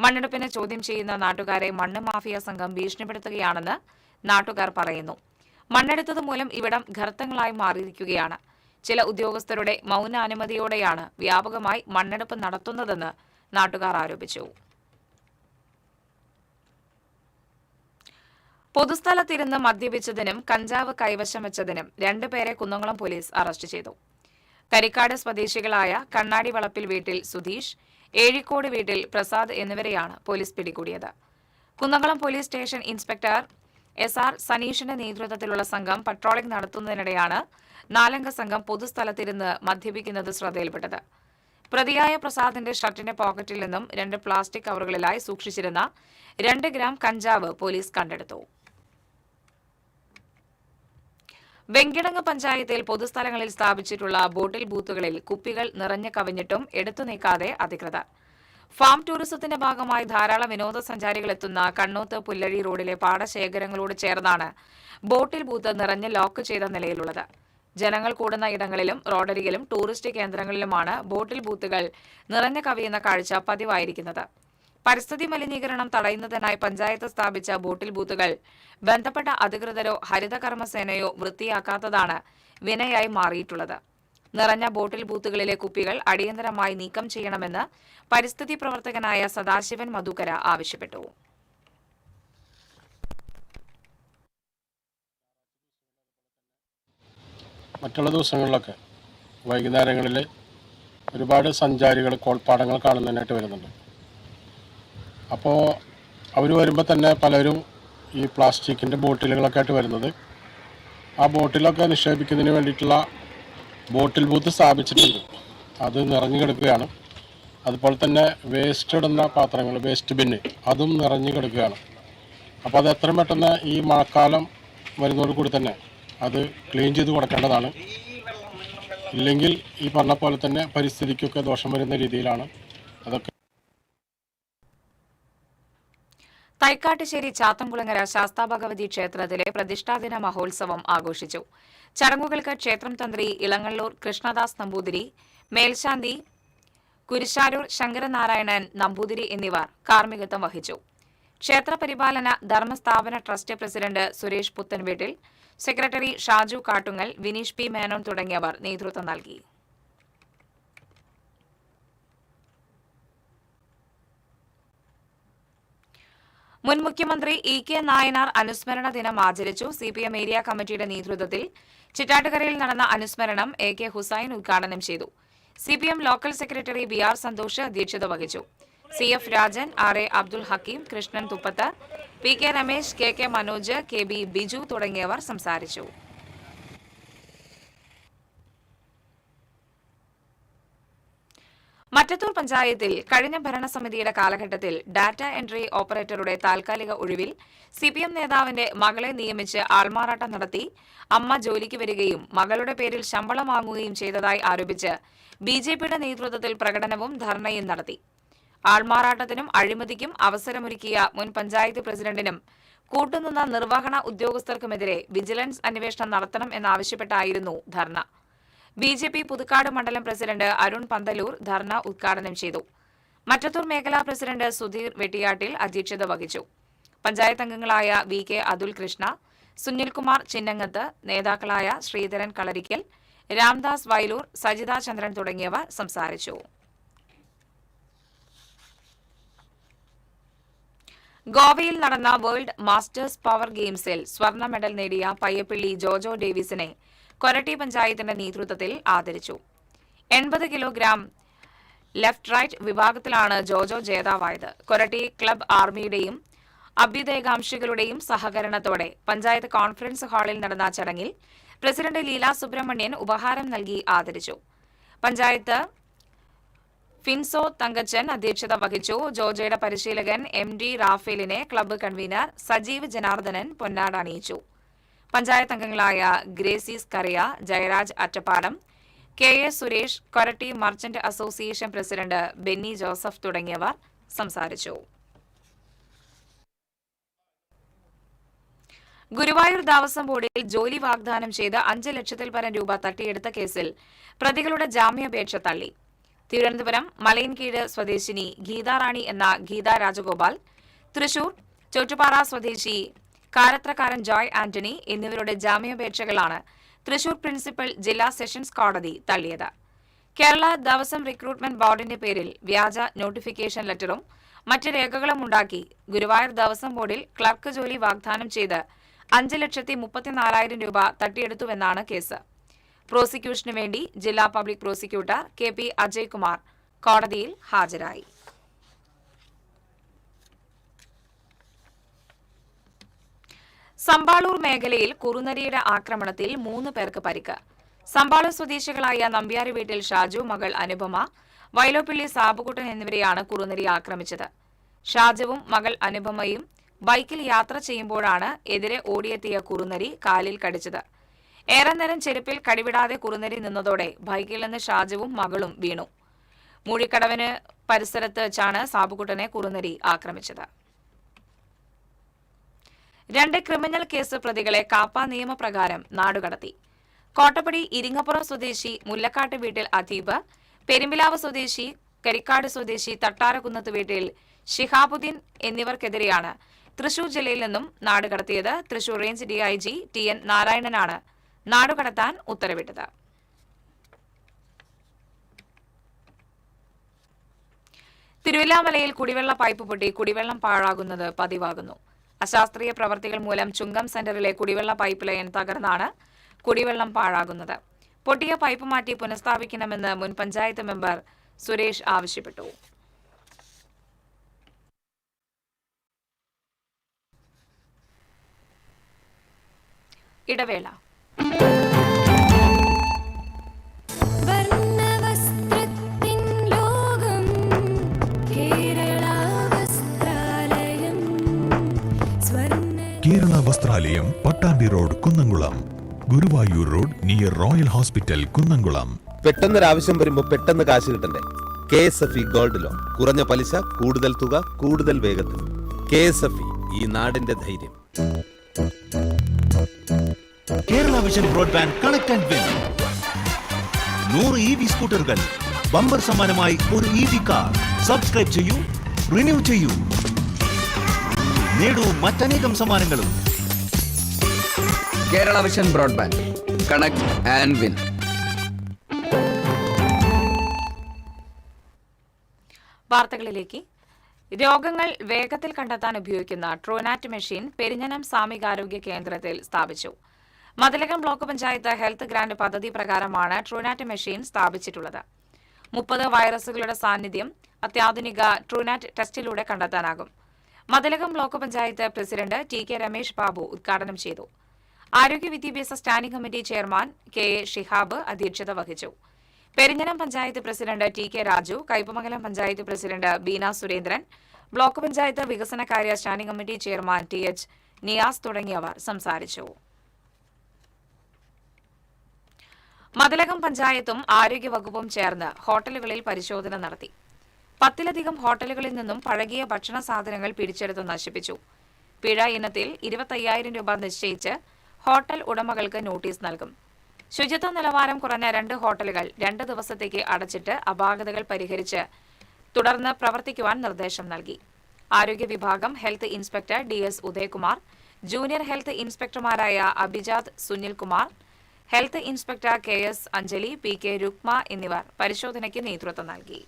മണ്ണെടുപ്പിനെ ചോദ്യം ചെയ്യുന്ന നാട്ടുകാരെ മണ്ണ് മാഫിയ സംഘം ഭീഷണിപ്പെടുത്തുകയാണെന്ന് നാട്ടുകാർ പറയുന്നു. മണ്ണെടുത്തത് മൂലം ഇവിടം ഗർത്തങ്ങളായി മാറിയിരിക്കുകയാണ്. ചില ഉദ്യോഗസ്ഥരുടെ മൗനാനുമതിയോടെയാണ് വ്യാപകമായി മണ്ണെടുപ്പ് നടത്തുന്നതെന്ന് നാട്ടുകാർ ആരോപിച്ചു. പൊതുസ്ഥലത്തിരുന്ന് മദ്യപിച്ചതിനും കഞ്ചാവ് കൈവശം വെച്ചതിനും 2 പേരെ കുന്നംകുളം പോലീസ് അറസ്റ്റ് ചെയ്തു. കരിക്കാട് സ്വദേശികളായ കണ്ണാടി വളപ്പിൽ വീട്ടിൽ സുധീഷ്, ഏഴിക്കോട് വീട്ടിൽ പ്രസാദ് എന്നിവരെയാണ് പോലീസ് പിടികൂടിയത്. Kunnamkulam police station inspector SR സനീഷിന്റെ നേതൃത്വത്തിലുള്ള സംഘം പട്രോളിംഗ് നടത്തുന്നതിനിടെയാണ് 4-അംഗ സംഘം പൊതുസ്ഥലത്തിരുന്ന് മദ്യപിക്കുന്നത് ശ്രദ്ധയിൽപ്പെട്ടത്. പ്രതിയായ പ്രസാദിന്റെ ഷർട്ടിന്റെ പോക്കറ്റിൽ നിന്നും 2 പ്ലാസ്റ്റിക് കവറുകളിലായി സൂക്ഷിച്ചിരുന്ന 2 ഗ്രാം കഞ്ചാവ് പോലീസ് കണ്ടെടുത്തു. വെങ്കിടങ്ങ് പഞ്ചായത്തിൽ പൊതുസ്ഥലങ്ങളിൽ സ്ഥാപിച്ചിട്ടുള്ള ബോട്ടിൽ ബൂത്തുകളിൽ കുപ്പികൾ നിറഞ്ഞു കവിഞ്ഞിട്ടും എടുത്തു നീക്കാതെ അധികൃതർ. ഫാം ടൂറിസത്തിന്റെ ഭാഗമായി ധാരാളം വിനോദസഞ്ചാരികൾ എത്തുന്ന കണ്ണൂത്ത് പുല്ലഴി റോഡിലെ പാടശേഖരങ്ങളോട് ചേർന്നാണ് ബോട്ടിൽ ബൂത്ത് നിറഞ്ഞ് ലോക്ക് ചെയ്ത നിലയിലുള്ളത്. ജനങ്ങൾ കൂടുന്ന ഇടങ്ങളിലും റോഡരികിലും ടൂറിസ്റ്റ് കേന്ദ്രങ്ങളിലുമാണ് ബോട്ടിൽ ബൂത്തുകൾ നിറഞ്ഞു കവിയുന്ന കാഴ്ച പതിവായിരിക്കുന്നത്. പരിസ്ഥിതി മലിനീകരണം തടയുന്നതിനായി പഞ്ചായത്ത് സ്ഥാപിച്ച ബോട്ടിൽ ബൂത്തുകൾ ബന്ധപ്പെട്ട അധികൃതരോ ഹരിതകർമ്മസേനയോ വൃത്തിയാക്കാത്തതാണ് വിനയായി മാറിയിട്ടുള്ളത്. നിറഞ്ഞ ബോട്ടിൽ ബൂത്തുകളിലെ കുപ്പികൾ അടിയന്തരമായി നീക്കം ചെയ്യണമെന്ന് പരിസ്ഥിതി പ്രവർത്തകനായ സദാശിവൻ മധുക്കര ആവശ്യപ്പെട്ടു. മറ്റുള്ള ദിവസങ്ങളിലൊക്കെ വൈകുന്നേരങ്ങളിൽ ഒരുപാട് സഞ്ചാരികൾ കോൾപ്പാടങ്ങൾ കാണുന്നതിനായിട്ട് വരുന്നുണ്ട്. അപ്പോൾ അവർ വരുമ്പോൾ തന്നെ പലരും ഈ പ്ലാസ്റ്റിക്കിൻ്റെ ബോട്ടിലുകളൊക്കെ ആയിട്ട് വരുന്നത്. ആ ബോട്ടിലൊക്കെ നിക്ഷേപിക്കുന്നതിന് വേണ്ടിയിട്ടുള്ള ബോട്ടിൽ ബൂത്ത് സ്ഥാപിച്ചിട്ടുണ്ട്. അത് നിറഞ്ഞു കിടക്കുകയാണ്. അതുപോലെ തന്നെ വേസ്റ്റ് ഇടുന്ന പാത്രങ്ങൾ, വേസ്റ്റ് ബിന്ന്, അതും നിറഞ്ഞു കിടക്കുകയാണ്. അപ്പോൾ അത് എത്രയും പെട്ടെന്ന് ഈ മഴക്കാലം വരുന്നതോട് കൂടി തന്നെ അത് ക്ലീൻ ചെയ്ത് കൊടുക്കേണ്ടതാണ്. ഇല്ലെങ്കിൽ ഈ പറഞ്ഞ പോലെ തന്നെ പരിസ്ഥിതിക്കൊക്കെ ദോഷം വരുന്ന രീതിയിലാണ് അതൊക്കെ. തൈക്കാട്ടുശ്ശേരി ചാത്തംകുളങ്ങര ശാസ്താഭഗവതി ക്ഷേത്രത്തിലെ പ്രതിഷ്ഠാദിന മഹോത്സവം ആഘോഷിച്ചു. ചടങ്ങുകൾക്ക് ക്ഷേത്രം തന്ത്രി ഇളങ്ങള്ളൂർ കൃഷ്ണദാസ് നമ്പൂതിരി, മേൽശാന്തി കുരിശാരൂർ ശങ്കരനാരായണൻ നമ്പൂതിരി എന്നിവർ കാർമ്മികത്വം വഹിച്ചു. ക്ഷേത്ര പരിപാലന ധർമ്മസ്ഥാപന ട്രസ്റ്റ് പ്രസിഡന്റ് സുരേഷ് പുത്തൻവീട്ടിൽ, സെക്രട്ടറി ഷാജു കാട്ടുങ്ങൽ, വിനീഷ് പി മേനോൻ തുടങ്ങിയവർ നേതൃത്വം നൽകി. മുൻ മുഖ്യമന്ത്രി ഇ കെ നായനാർ അനുസ്മരണ ദിനം ആചരിച്ചു. സിപിഎം ഏരിയ കമ്മിറ്റിയുടെ നേതൃത്വത്തിൽ ചിറ്റാട്ടുകരയിൽ നടന്ന അനുസ്മരണം എ കെ ഹുസൈൻ ഉദ്ഘാടനം ചെയ്തു. CPM local secretary B R Santhosh അധ്യക്ഷത വഹിച്ചു. C F Rajan, R A Abdul Hakeem, Krishnan Thuppath, P K Ramesh, K K Manoj, K B Biju തുടങ്ങിയവർ സംസാരിച്ചു. മറ്റത്തൂർ പഞ്ചായത്തിൽ കഴിഞ്ഞ ഭരണസമിതിയുടെ കാലഘട്ടത്തിൽ ഡാറ്റ എൻട്രി ഓപ്പറേറ്ററുടെ താൽക്കാലിക ഒഴിവിൽ സിപിഎം നേതാവിന്റെ മകളെ നിയമിച്ച് ആൾമാറാട്ടം നടത്തി അമ്മ ജോലിക്ക് വരികയും മകളുടെ പേരിൽ ശമ്പളം വാങ്ങുകയും ചെയ്തതായി ആരോപിച്ച് ബിജെപിയുടെ നേതൃത്വത്തിൽ പ്രകടനവും ധർണയും നടത്തി. ആൾമാറാട്ടത്തിനും അഴിമതിക്കും അവസരമൊരുക്കിയ മുൻ പഞ്ചായത്ത് പ്രസിഡന്റിനും കൂട്ടുനിന്ന നിർവഹണ ഉദ്യോഗസ്ഥർക്കുമെതിരെ വിജിലൻസ് അന്വേഷണം നടത്തണം എന്നാവശ്യപ്പെട്ടായിരുന്നു ധർണ. ബിജെപി പുതുക്കാട് മണ്ഡലം പ്രസിഡന്റ് അരുൺ പന്തലൂർ ധർണ ഉദ്ഘാടനം ചെയ്തു. മറ്റത്തൂർ മേഖലാ പ്രസിഡന്റ് സുധീർ വെട്ടിയാട്ടിൽ അധ്യക്ഷത വഹിച്ചു. പഞ്ചായത്ത് അംഗങ്ങളായ വി കെ അതുൽ കൃഷ്ണ, സുനിൽകുമാർ ചിന്നങ്ങത്ത്, നേതാക്കളായ ശ്രീധരൻ കളരിക്കൽ, രാംദാസ് വയലൂർ, സജിത ചന്ദ്രൻ തുടങ്ങിയവർ സംസാരിച്ചു. ഗോവയിൽ നടന്ന വേൾഡ് മാസ്റ്റേഴ്സ് പവർ ഗെയിംസിൽ സ്വർണ്ണ മെഡൽ നേടിയ പയ്യപ്പള്ളി ജോജോ ഡേവിസിനെ കൊരട്ടി പഞ്ചായത്തിന്റെ നേതൃത്വത്തിൽ ആദരിച്ചു. 80 കിലോഗ്രാം ലെഫ്റ്റ് റൈറ്റ് വിഭാഗത്തിലാണ് ജോജോ ജേതാവായത്. കൊരട്ടി ക്ലബ് ആർമിയുടെയും അഭ്യുദയകാംക്ഷികളുടെയും സഹകരണത്തോടെ പഞ്ചായത്ത് കോൺഫറൻസ് ഹാളിൽ നടന്ന ചടങ്ങിൽ പ്രസിഡന്റ് ലീല സുബ്രഹ്മണ്യൻ ഉപഹാരം നൽകി ആദരിച്ചു. പഞ്ചായത്ത് ഫിൻസോ തങ്കച്ചൻ അധ്യക്ഷത വഹിച്ചു. ജോജോയുടെ പരിശീലകൻ എം ഡി റാഫേലിനെ ക്ലബ്ബ് കൺവീനർ സജീവ് ജനാർദ്ദനൻ പൊന്നാട അണിയിച്ചു. പഞ്ചായത്ത് അംഗങ്ങളായ Gracies Kariya, Jayaraj Attappadam, K A Suresh, Koratty merchant association president Benny Joseph തുടങ്ങിയവർ സംസാരിച്ചു. ഗുരുവായൂർ ദേവസ്വം ബോർഡിൽ ജോലി വാഗ്ദാനം ചെയ്ത് 5 ലക്ഷത്തിൽ പരം രൂപ തട്ടിയെടുത്ത കേസിൽ പ്രതികളുടെ ജാമ്യാപേക്ഷ തള്ളി. തിരുവനന്തപുരം മലയൻകീഴ് സ്വദേശിനി ഗീതാറാണി എന്ന ഗീത രാജഗോപാൽ, തൃശൂർ ചോറ്റുപാറ സ്വദേശി കാരത്രക്കാരൻ ജോയ് ആന്റണി എന്നിവരുടെ ജാമ്യാപേക്ഷകളാണ് തൃശൂർ പ്രിൻസിപ്പൽ ജില്ലാ സെഷൻസ് കോടതി തള്ളിയത്. കേരള ദേവസ്വം റിക്രൂട്ട്മെന്റ് ബോർഡിന്റെ പേരിൽ വ്യാജ നോട്ടിഫിക്കേഷൻ ലെറ്ററും മറ്റ് രേഖകളും ഉണ്ടാക്കി ഗുരുവായൂർ ദേവസ്വം ബോർഡിൽ ക്ലർക്ക് ജോലി വാഗ്ദാനം ചെയ്ത് 5,34,000 രൂപ തട്ടിയെടുത്തുവെന്നാണ് കേസ്. പ്രോസിക്യൂഷനു വേണ്ടി ജില്ലാ public prosecutor K P Ajay Kumar കോടതിയിൽ ഹാജരായി. സമ്പാളൂർ മേഖലയിൽ കുറുനരിയുടെ ആക്രമണത്തിൽ 3 പേർക്ക് പരിക്ക്. സമ്പാളൂർ സ്വദേശികളായ നമ്പ്യാരി വീട്ടിൽ ഷാജു, മകൾ അനുപമ, വൈലോപ്പിള്ളി സാബുകുട്ടൻ എന്നിവരെയാണ് കുറുനരി ആക്രമിച്ചത്. ഷാജുവും മകൾ അനുപമയും ബൈക്കിൽ യാത്ര ചെയ്യുമ്പോഴാണ് എതിരെ ഓടിയെത്തിയ കുറുനരി കാലിൽ കടിച്ചത്. ഏറെ നേരം ചെരുപ്പിൽ കടിവിടാതെ കുറുനരി നിന്നതോടെ ബൈക്കിൽ നിന്ന് ഷാജുവും മകളും വീണു. മൂഴിക്കടവിന് പരിസരത്ത് വെച്ചാണ് സാബുകുട്ടനെ കുറുനരി ആക്രമിച്ചത്. 2 ക്രിമിനൽ കേസ് പ്രതികളെ കാപ്പ നിയമപ്രകാരം നാടുകടത്തി. കോട്ടപ്പടി ഇരിങ്ങപ്പുറം സ്വദേശി മുല്ലക്കാട്ട് വീട്ടിൽ അദീബ്, പെരുമ്പിലാവ് സ്വദേശി കരിക്കാട് സ്വദേശി തട്ടാരക്കുന്നത്ത് വീട്ടിൽ ഷിഹാബുദ്ദീൻ എന്നിവർക്കെതിരെയാണ് തൃശൂർ ജില്ലയിൽ നിന്നും നാടുകടത്തിയത്. തൃശൂർ റേഞ്ച് ഡിഐജി TN നാരായണനാണ് നാടുകടത്താൻ ഉത്തരവിട്ടത്. തിരുവല്ലാമലയിൽ കുടിവെള്ള പൈപ്പ് പൊട്ടി കുടിവെള്ളം പാഴാകുന്നത് പതിവാകുന്നു. അശാസ്ത്രീയ പ്രവർത്തികൾ മൂലം ചുങ്കം സെന്ററിലെ കുടിവെള്ള പൈപ്പ് ലൈൻ തകർന്നാണ് കുടിവെള്ളം പാഴാകുന്നത്. പൊട്ടിയ പൈപ്പ് മാറ്റി പുനഃസ്ഥാപിക്കണമെന്ന് മുൻ പഞ്ചായത്ത് മെമ്പർ സുരേഷ് ആവശ്യപ്പെട്ടു. ഇടവേള. Kerala Vasthralayam, Pattambi road, Kunnamkulam. Guruvayur road near royal hospital, Kunnamkulam. പെട്ടെന്നൊരാവശ്യം വരുമ്പോൾ പെട്ടെന്ന് കാശ് കിട്ടണ്ടേ? KSFE gold loan. കുറഞ്ഞ പലിശ, കൂടുതൽ തുക, കൂടുതൽ വേഗത്തിൽ. KSFE, ഈ നാടിന്റെ ധൈര്യം. Kerala vision broadband connect and win. 100 EV സ്കൂട്ടറുകൾ, ബമ്പർ സമ്മാനമായി ഒരു EV കാർ. സബ്സ്ക്രൈബ് ചെയ്യൂ, റിന്യൂ ചെയ്യൂ, നേടൂ മറ്റനേകം സമ്മാനങ്ങളും. Kerala vision broadband connect and win. വാർത്തകളിലേക്ക്. രോഗങ്ങൾ വേഗത്തിൽ കണ്ടെത്താൻ ഉപയോഗിക്കുന്ന ട്രൂനാറ്റ് മെഷീൻ പെരിഞ്ഞനം സാമൂഹികാരോഗ്യ കേന്ദ്രത്തിൽ സ്ഥാപിച്ചു. Mathilakam block panchayat health grant പദ്ധതി പ്രകാരമാണ് ട്രൂനാറ്റ് മെഷീൻ സ്ഥാപിച്ചിട്ടുള്ളത്. 30 വൈറസുകളുടെ സാന്നിധ്യം അത്യാധുനിക ട്രൂനാറ്റ് ടെസ്റ്റിലൂടെ കണ്ടെത്താനാകും. Mathilakam block panchayat president TK Ramesh Babu ഉദ്ഘാടനം ചെയ്തു. ആരോഗ്യ വിദ്യാഭ്യാസ standing committee chairman KA Shihab അധ്യക്ഷത വഹിച്ചു. Perinjanam panchayat president TK Raju, Kaipamangalam panchayat president Beena Surendran, block panchayat വികസനകാര്യ standing committee chairman TH Niyas തുടങ്ങിയവർ സംസാരിച്ചു. മതിലകം പഞ്ചായത്തും ആരോഗ്യവകുപ്പും ചേർന്ന് ഹോട്ടലുകളിൽ പരിശോധന നടത്തി. 10ലധികം ഹോട്ടലുകളിൽ നിന്നും പഴകിയ ഭക്ഷണ സാധനങ്ങൾ പിടിച്ചെടുത്ത് നശിപ്പിച്ചു. പിഴ ഇനത്തിൽ 25,000 രൂപ നിശ്ചയിച്ച് ഹോട്ടൽ ഉടമകൾക്ക് നോട്ടീസ് നൽകും. ശുചിത്വ നിലവാരം കുറഞ്ഞ 2 ഹോട്ടലുകൾ 2 ദിവസത്തേക്ക് അടച്ചിട്ട് അപാകതകൾ പരിഹരിച്ച് തുടർന്ന് പ്രവർത്തിക്കുവാൻ നിർദ്ദേശം നൽകി. ആരോഗ്യ വിഭാഗം health inspector DS Udayakumar, junior health ഇൻസ്പെക്ടർമാരായ Abhijath Sunilkumar, health inspector KS Anjali, PK Rukma എന്നിവർ പരിശോധനയ്ക്ക് നേതൃത്വം നൽകി.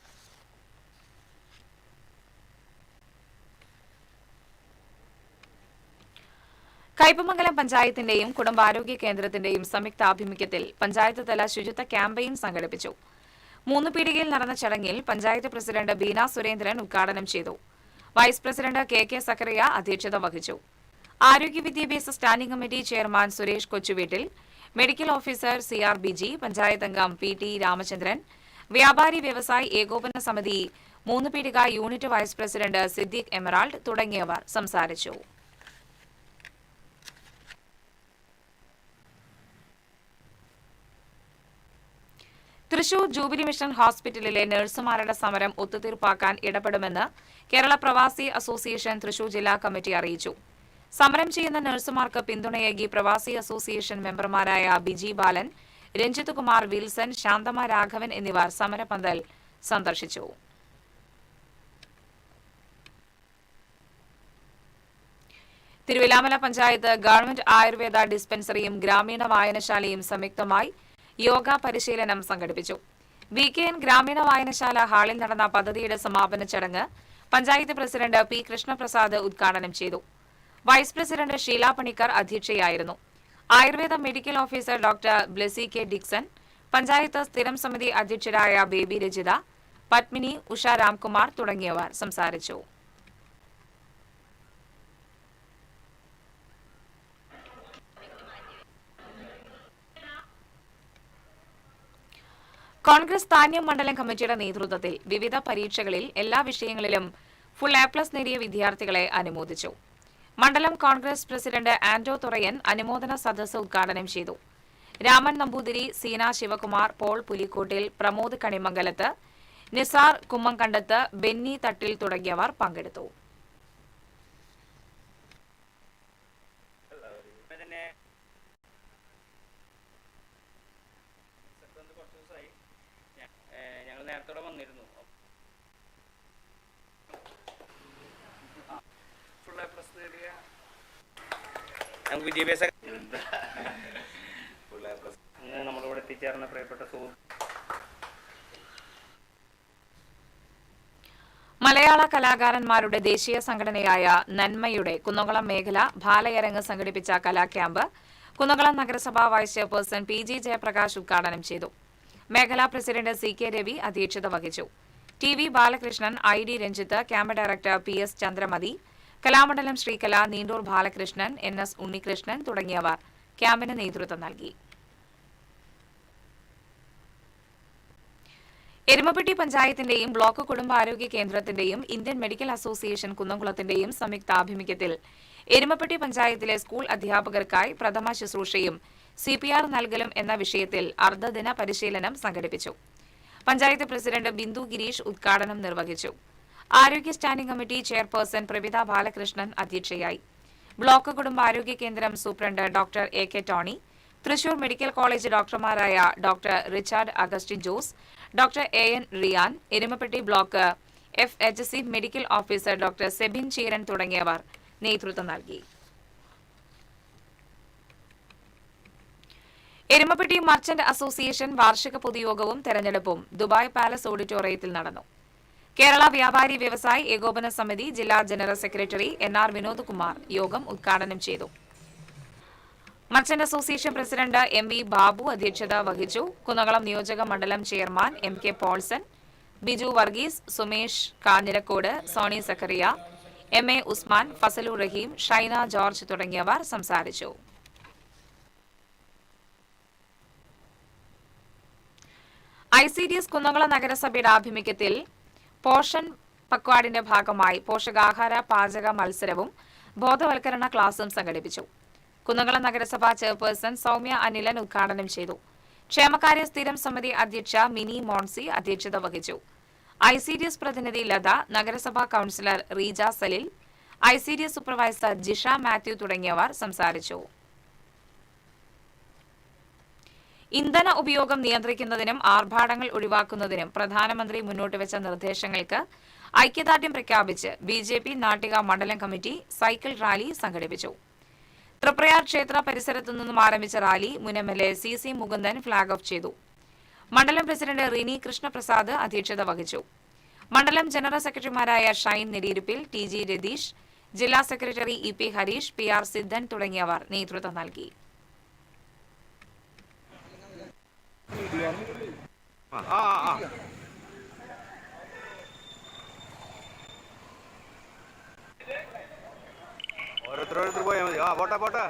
കയ്പമംഗലം പഞ്ചായത്തിന്റെയും കുടുംബാരോഗ്യ കേന്ദ്രത്തിന്റെയും സംയുക്താഭിമുഖ്യത്തിൽ പഞ്ചായത്ത് തല ശുചിത്വ ക്യാമ്പയിൻ സംഘടിപ്പിച്ചു. 3 പീടികയിൽ നടന്ന ചടങ്ങിൽ പഞ്ചായത്ത് പ്രസിഡന്റ് ബീന സുരേന്ദ്രൻ ഉദ്ഘാടനം ചെയ്തു. വൈസ് പ്രസിഡന്റ് KK സക്കറിയ അധ്യക്ഷത വഹിച്ചു. ആരോഗ്യ വിദ്യാഭ്യാസ standing committee chairman Suresh Kochuveettil, medical officer CR Biji, panchayat അംഗം PT രാമചന്ദ്രൻ, വ്യാപാരി വ്യവസായി ഏകോപന സമിതി 3 പീടിക unit vice president Siddique Emerald തുടങ്ങിയവർ സംസാരിച്ചു. തൃശൂർ ജൂബിലി മിഷൻ ഹോസ്പിറ്റലിലെ നഴ്സുമാരുടെ സമരം ഒത്തുതീർപ്പാക്കാൻ ഇടപെടുമെന്ന് കേരള പ്രവാസി അസോസിയേഷൻ തൃശൂർ ജില്ലാ കമ്മിറ്റി അറിയിച്ചു. സമരം ചെയ്യുന്ന നഴ്സുമാർക്ക് പിന്തുണയേകി പ്രവാസി അസോസിയേഷൻ മെമ്പർമാരായ ബിജി ബാലൻ, രഞ്ജിത് കുമാർ, വിൽസൺ, ശാന്തമ രാഘവൻ എന്നിവർ സമരപന്തൽ സന്ദർശിച്ചു. തിരുവിലാമല പഞ്ചായത്ത് ഗവൺമെന്റ് ആയുർവേദ ഡിസ്പെൻസറിയും ഗ്രാമീണ വായനശാലയും സംയുക്തമായി യോഗ പരിശീലനം സംഘടിപ്പിച്ചു. VKN ഗ്രാമീണ വായനശാല ഹാളിൽ നടന്ന പദ്ധതിയുടെ സമാപന ചടങ്ങ് പഞ്ചായത്ത് പ്രസിഡന്റ് P കൃഷ്ണപ്രസാദ് ഉദ്ഘാടനം ചെയ്തു. വൈസ് പ്രസിഡന്റ് ഷീല പണിക്കർ അധ്യക്ഷയായിരുന്നു. Ayurveda medical officer doctor Blessy K Dixon, panchayat സ്ഥിരം സമിതി അധ്യക്ഷരായ ബേബി രജിത, പത്മിനി, ഉഷ രാംകുമാർ തുടങ്ങിയവർ സംസാരിച്ചു. കോൺഗ്രസ് താന്യം മണ്ഡലം കമ്മിറ്റിയുടെ നേതൃത്വത്തിൽ വിവിധ പരീക്ഷകളിൽ എല്ലാ വിഷയങ്ങളിലും ഫുൾ A+ നേടിയ വിദ്യാർത്ഥികളെ അനുമോദിച്ചു. മണ്ഡലം കോൺഗ്രസ് പ്രസിഡന്റ് ആന്റോ തുറയൻ അനുമോദന സദസ്സ് ഉദ്ഘാടനം ചെയ്തു. രാമൻ നമ്പൂതിരി, സീന ശിവകുമാർ, പോൾ പുലിക്കോട്ടിൽ, പ്രമോദ് കണിമംഗലത്ത്, നിസാർ കുമ്മങ്കണ്ടത്ത്, ബെന്നി തട്ടിൽ തുടങ്ങിയവർ പങ്കെടുത്തു. വിദ്യാഭ്യാസ നമ്മളിവിടെ എത്തിച്ചേർന്ന പ്രിയപ്പെട്ട മലയാള കലാകാരന്മാരുടെ ദേശീയ സംഘടനയായ നന്മയുടെ കുന്നംകുളം മേഖല ബാലയരങ്ങ് സംഘടിപ്പിച്ച കലാക്യാമ്പ് കുന്നംകുളം നഗരസഭാ വൈസ് ചെയർപേഴ്സൺ PG ജയപ്രകാശ് ഉദ്ഘാടനം ചെയ്തു. മേഖലാ പ്രസിഡന്റ് CK രവി അധ്യക്ഷത വഹിച്ചു. TV Balakrishnan, ID Ranjith, camp director PS Chandramathi, Kalamandalam Sreekala, Neendoor Balakrishnan, NS Unnikrishnan തുടങ്ങിയവർ ക്യാമ്പിന് നേതൃത്വം നൽകി. എരുമപ്പെട്ടി പഞ്ചായത്തിന്റെയും ബ്ലോക്ക് കുടുംബാരോഗ്യ കേന്ദ്രത്തിന്റെയും ഇന്ത്യൻ മെഡിക്കൽ അസോസിയേഷൻ കുന്നംകുളത്തിന്റെയും സംയുക്താഭിമുഖ്യത്തിൽ എരുമപ്പെട്ടി പഞ്ചായത്തിലെ സ്കൂൾ അധ്യാപകർക്കായി പ്രഥമ ശുശ്രൂഷയും CPR നൽകലും എന്ന വിഷയത്തിൽ അർദ്ധദിന പരിശീലനം സംഘടിപ്പിച്ചു. പഞ്ചായത്ത് പ്രസിഡന്റ് ബിന്ദു ഗിരീഷ് ഉദ്ഘാടനം നിർവഹിച്ചു. ആരോഗ്യ standing committee chairperson Pravitha Balakrishnan അധ്യക്ഷയായി. ബ്ലോക്ക് കുടുംബാരോഗ്യ കേന്ദ്രം superintendent doctor AK Tony, Thrissur medical college ഡോക്ടർമാരായ doctor Richard Augustine Jose, doctor AN Riyan, Erumapetty block FHC medical officer doctor Sebin Cheeran തുടങ്ങിയവർ നേതൃത്വം നൽകി. എരുമപ്പെട്ടി മർച്ചന്റ് അസോസിയേഷൻ വാർഷിക പൊതുയോഗവും തെരഞ്ഞെടുപ്പും ദുബായ് പാലസ് ഓഡിറ്റോറിയത്തിൽ നടന്നു. കേരള വ്യാപാരി വ്യവസായി ഏകോപന സമിതി ജില്ലാ general secretary NR Vinod Kumar യോഗം ഉദ്ഘാടനം ചെയ്തു. Merchant association president MV Babu അധ്യക്ഷത വഹിച്ചു. കുന്നംകുളം നിയോജക മണ്ഡലം chairman MK Polson, Biju Varghese, Sumesh Kanjirakode, Sony Zachariah, MA Usman, Fasalu Raheem, Shaina George തുടങ്ങിയവർ സംസാരിച്ചു. ICDS കുന്നംകുളം നഗരസഭയുടെ ആഭിമുഖ്യത്തിൽ പോഷൻ പക്വാഡിന്റെ ഭാഗമായി പോഷകാഹാര പാചക മത്സരവും ബോധവൽക്കരണ ക്ലാസും സംഘടിപ്പിച്ചു. കുന്നംകുളം നഗരസഭാ ചെയർപേഴ്സൺ സൗമ്യ അനിലൻ ഉദ്ഘാടനം ചെയ്തു. ക്ഷേമകാര്യ സ്ഥിരം സമിതി അധ്യക്ഷ മിനി മോൺസി അധ്യക്ഷത വഹിച്ചു. ICDS പ്രതിനിധി ലത, നഗരസഭാ councillor Reeja Salil, ICDS supervisor Jisha Mathew തുടങ്ങിയവർ സംസാരിച്ചു. ഇന്ധന ഉപയോഗം നിയന്ത്രിക്കുന്നതിനും ആർഭാടങ്ങൾ ഒഴിവാക്കുന്നതിനും പ്രധാനമന്ത്രി മുന്നോട്ടുവച്ച നിർദ്ദേശങ്ങൾക്ക് ഐക്യദാർഢ്യം പ്രഖ്യാപിച്ച് BJP നാട്ടിക മണ്ഡലം കമ്മിറ്റി സൈക്കിൾ റാലി സംഘടിപ്പിച്ചു. തൃപ്രയാർ ക്ഷേത്ര പരിസരത്തു നിന്നും ആരംഭിച്ച റാലി മുൻ MLA CC Mukundan flag off ചെയ്തു. മണ്ഡലം പ്രസിഡന്റ് റിനി കൃഷ്ണപ്രസാദ് അധ്യക്ഷത വഹിച്ചു. മണ്ഡലം ജനറൽ സെക്രട്ടറിമാരായ ഷൈൻ നെടിയിരുപ്പിൽ, TG രതീഷ്, ജില്ലാ സെക്രട്ടറി EP ഹരീഷ്, PR സിദ്ധൻ തുടങ്ങിയവർ നേതൃത്വം നൽകി. ഓരോരുത്തർ പോയാൽ മതി. പോട്ടെ പോട്ടെ.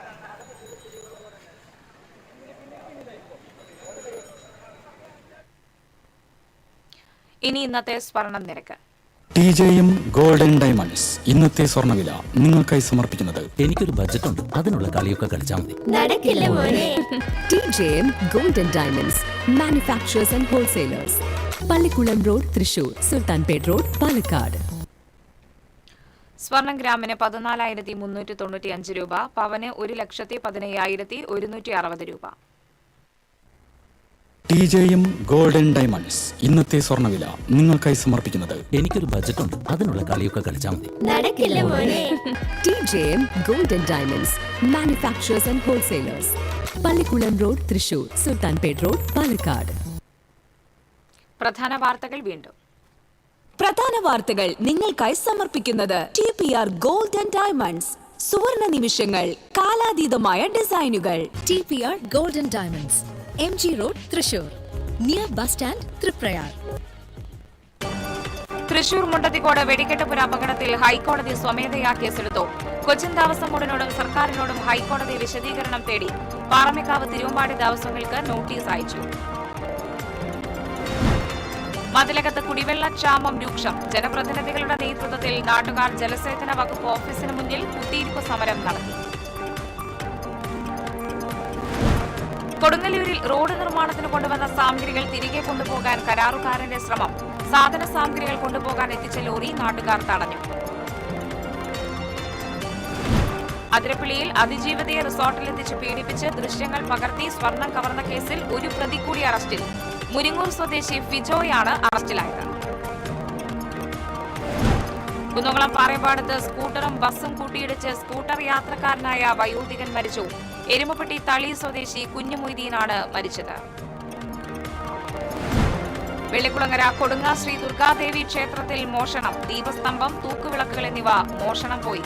ഇനി ഇന്നത്തെ സ്വർണം നിരക്ക്. TJM ഗോൾഡൻ ഡയമണ്ട്സ് ഇന്നത്തെ സ്വർണ്ണവില നിങ്ങൾക്കായി സമർപ്പിക്കുന്നത് എനിക്കൊരു ബജറ്റ് ഉണ്ട്, അതിനുള്ള കളിയൊക്കെ കളിച്ചാൽ മതി. TJM golden diamonds manufacturers and wholesalers, Pallikulam road, Thrissur, Sultanpet road, Palakkad. സ്വർണം ഗ്രാമിന് 14,395 രൂപ, പവന് 1,15,160 രൂപ. TJM ഗോൾഡൻ ഡയമണ്ട്സ് ഇന്നത്തെ സ്വർണ്ണവില നിങ്ങൾക്കായി സമർപ്പിക്കുന്നത് എനിക്കൊരു ബജറ്റ് ഉണ്ട്, അതിനുള്ള കളിയൊക്കെ കളിച്ചാൽ മതി. TJM golden diamonds manufacturers and wholesalers, Pallikulam road, Thrissur, Sultanpet road, Palakkad. പ്രധാന വാർത്തകൾ വീണ്ടും. പ്രധാന വാർത്തകൾ നിങ്ങൾക്കായി സമർപ്പിക്കുന്നത് TPR ഗോൾഡൻ ഡയമണ്ട്സ്, സുവർണ നിമിഷങ്ങൾ, കാലാതീതമായ ഡിസൈനുകൾ. TPR golden diamonds, MG road, Thrissur, near bus stand, Triprayar. Thrissur Mundathikode വെടിക്കെട്ടുപുര അപകടത്തിൽ ഹൈക്കോടതി സ്വമേധയാ കേസെടുത്തു. കൊച്ചിൻ ദേവസ്വം ബോർഡിനോടും സർക്കാരിനോടും ഹൈക്കോടതി വിശദീകരണം തേടി. പാറമേക്കാവ് തിരുവമ്പാടി ദേവസ്വങ്ങൾക്ക് നോട്ടീസ് അയച്ചു. മതിലകത്ത് കുടിവെള്ള ക്ഷാമം രൂക്ഷം. ജനപ്രതിനിധികളുടെ നേതൃത്വത്തിൽ നാട്ടുകാർ ജലസേചന വകുപ്പ് ഓഫീസിന് മുന്നിൽ കുത്തിയിരിപ്പ് സമരം നടത്തി. കൊടുങ്ങല്ലൂരിൽ റോഡ് നിർമ്മാണത്തിന് കൊണ്ടുവന്ന സാമഗ്രികൾ തിരികെ കൊണ്ടുപോകാൻ കരാറുകാരന്റെ ശ്രമം. സാധന സാമഗ്രികൾ കൊണ്ടുപോകാൻ എത്തിച്ച ലോറി നാട്ടുകാർ തടഞ്ഞു. അതിരപ്പിള്ളിയിൽ അതിജീവിതയെ റിസോർട്ടിലെത്തിച്ച് പീഡിപ്പിച്ച് ദൃശ്യങ്ങൾ പകർത്തി സ്വർണം കവർന്ന കേസിൽ ഒരു പ്രതി കൂടി അറസ്റ്റിൽ. മുരിങ്ങൂർ സ്വദേശി ഫിജോയാണ് അറസ്റ്റിലായത്. കുന്നംകുളം പാറേമ്പാടത്ത് സ്കൂട്ടറും ബസും കൂട്ടിയിടിച്ച് സ്കൂട്ടർ യാത്രക്കാരനായ വയോധികൻ മരിച്ചു. എരുമപ്പെട്ടി തളി സ്വദേശി കുഞ്ഞുമൊയ്തീനാണ് മരിച്ചത്. വെള്ളിക്കുളങ്ങര കൊടുങ്ങ ശ്രീ ദുർഗാദേവി ക്ഷേത്രത്തിൽ മോഷണം. ദീപസ്തംഭം, തൂക്കുവിളക്കുകൾ എന്നിവ മോഷണം പോയി.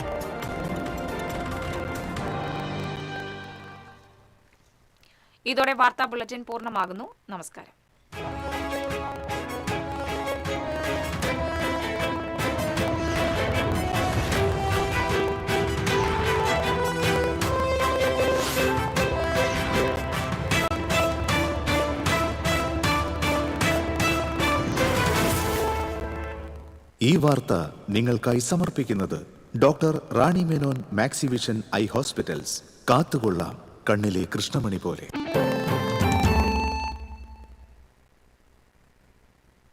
ഇതോടെ വാർത്താ ബുള്ളറ്റിൻ പൂർണ്ണമാകുന്നു. നമസ്കാരം. ഈ വാർത്ത നിങ്ങൾക്കായി സമർപ്പിക്കുന്നത് doctor Rani Menon Maxivision I hospitals. കാത്തുകൊള്ളാം കണ്ണിലെ കൃഷ്ണമണി പോലെ.